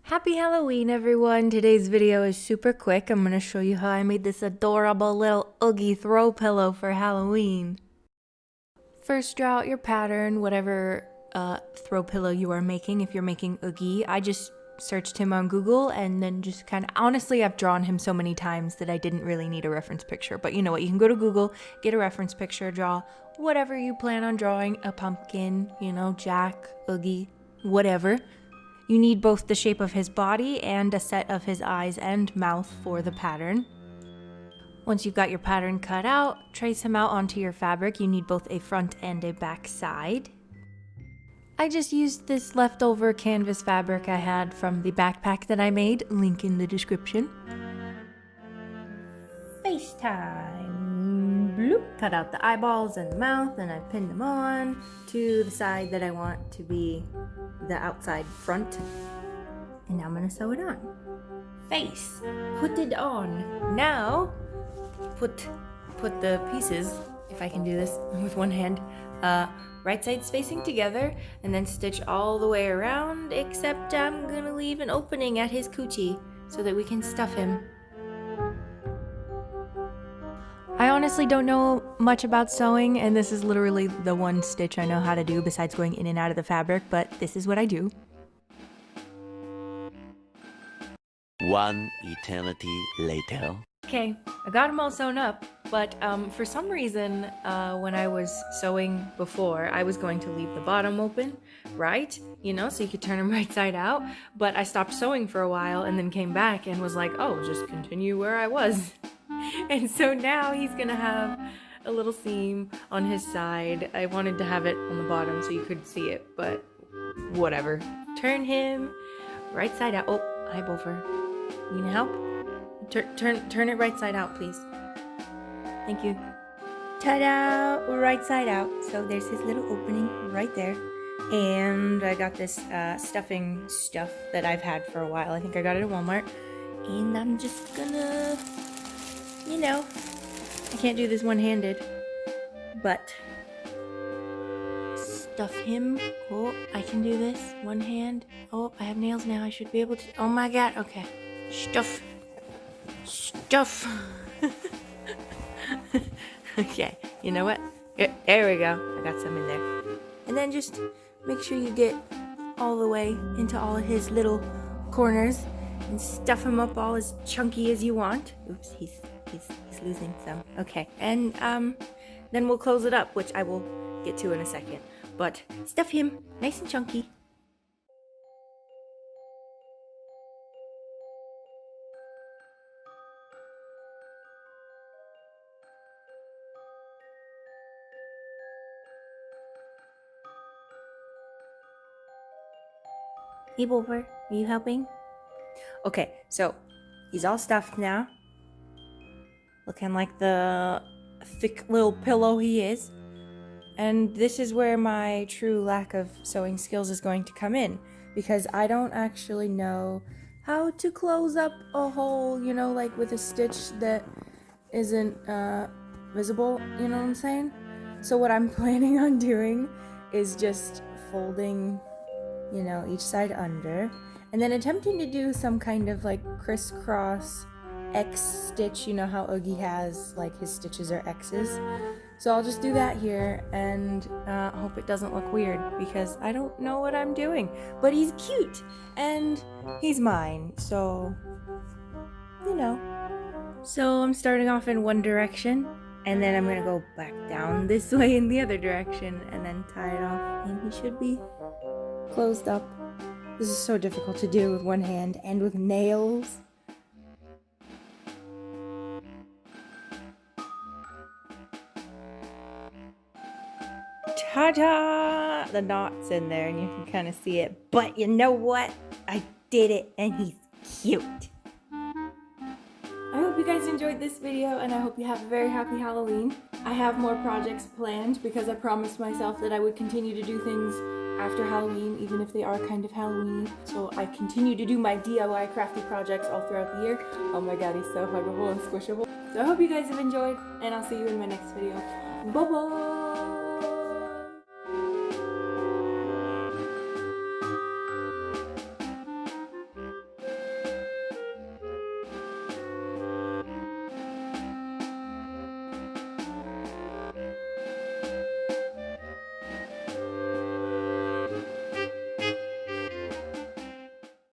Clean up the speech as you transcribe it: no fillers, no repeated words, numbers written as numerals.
Happy Halloween, everyone! Today's video is super quick. I'm going to show you how I made this adorable little Oogie throw pillow for Halloween. First, draw out your pattern, whatever throw pillow you are making. If you're making Oogie, I just searched him on Google and then just kind of, honestly, I've drawn him so many times that I didn't really need a reference picture. But you know what? You can go to Google, get a reference picture, draw whatever you plan on drawing, a pumpkin, you know, Jack, Oogie, whatever. You need both the shape of his body and a set of his eyes and mouth for the pattern. Once you've got your pattern cut out, trace him out onto your fabric. You need both a front and a back side. I just used this leftover canvas fabric I had from the backpack that I made, link in the description. FaceTime! Bloop. Cut out the eyeballs and the mouth and I pinned them on to the side that I want to be the outside front. And now I'm gonna sew it on. Face, put it on. Now, put the pieces, if I can do this with one hand, right sides facing together, and then stitch all the way around, except I'm gonna leave an opening at his coochie so that we can stuff him. I honestly don't know much about sewing, and this is literally the one stitch I know how to do besides going in and out of the fabric, but this is what I do. One eternity later. Okay, I got them all sewn up, but for some reason, when I was sewing before, I was going to leave the bottom open, right? You know, so you could turn them right side out, but I stopped sewing for a while and then came back and was like, oh, just continue where I was. And so now he's gonna have a little seam on his side. I wanted to have it on the bottom so you could see it, but whatever. Turn him right side out. Oh, hi, Bofer. You gonna help? Turn it right side out, please. Thank you. Ta-da! We're right side out. So there's his little opening right there. And I got this stuffing stuff that I've had for a while. I think I got it at Walmart. And I'm just gonna, you know, I can't do this one-handed, but stuff him. Oh, I can do this. One hand. Oh, I have nails now. I should be able to. Oh my god. Okay. Stuff. Okay, you know what? There we go. I got some in there. And then just make sure you get all the way into all of his little corners and stuff him up all as chunky as you want. Oops, he's losing some. Okay, and then we'll close it up, which I will get to in a second. But stuff him nice and chunky. Hey, Bover, are you helping? Okay, so he's all stuffed now. Looking like the thick little pillow he is. And this is where my true lack of sewing skills is going to come in, because I don't actually know how to close up a hole, you know, like with a stitch that isn't visible, you know what I'm saying? So what I'm planning on doing is just folding, you know, each side under, and then attempting to do some kind of like crisscross X stitch. You know how Oogie has, like, his stitches are X's. So I'll just do that here and hope it doesn't look weird, because I don't know what I'm doing. But he's cute and he's mine, so, you know. So I'm starting off in one direction, and then I'm gonna go back down this way in the other direction and then tie it off, and he should be closed up. This is so difficult to do with one hand and with nails. Ta-da! The knot's in there and you can kind of see it. But you know what? I did it and he's cute. I hope you guys enjoyed this video, and I hope you have a very happy Halloween. I have more projects planned because I promised myself that I would continue to do things after Halloween, even if they are kind of Halloween. So I continue to do my DIY crafty projects all throughout the year. Oh my god, he's so huggable and squishable. So I hope you guys have enjoyed, and I'll see you in my next video. Bye-bye!